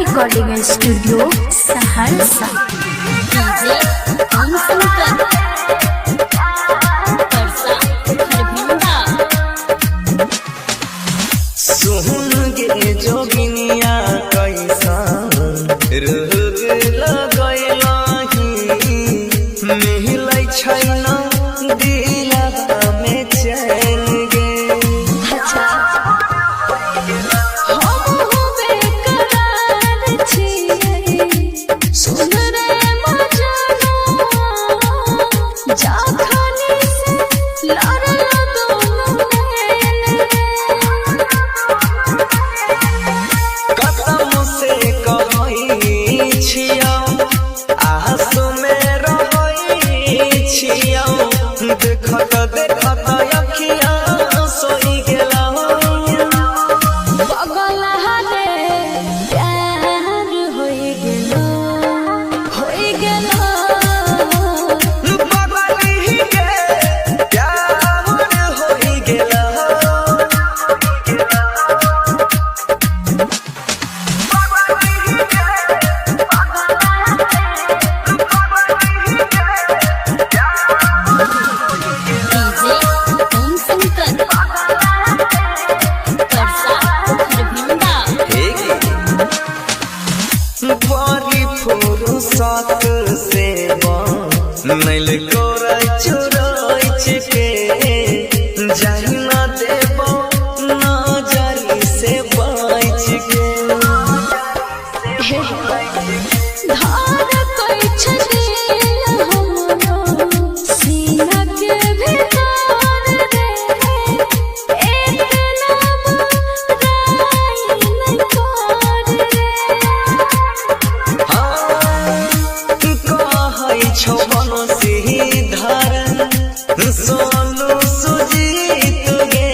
Recording studio Saharsa. DJ अंशुकर परसा खरभिंडा। सुन गे जोगिनिया कैसा रोग लगैलाही मिलै छैन दिलवा में चैन गे। देखत देखत अखिया सोई गेला बगल हारे प्यार होई गेलो बगल ही के प्यार होई गेला। बारी फुर्सत से नैल कोराई चुराई के जाहि ना देबो नजरी से बच के। धार कोई छले हमरो सीना के भीतर रे एक नाम राई नहीं कर रे। कहै छौ बंशीधर सोनू सुजीत गे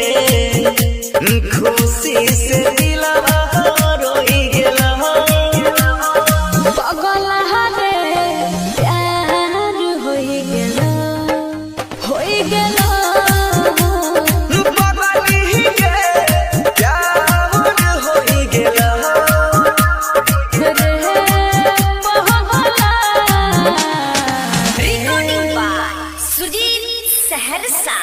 खुशी से दिलवा रोई गेला। बगल हारे प्यार होई गेलो बगल ही के प्यार होई गेला। Recording by Sujit Saharsa.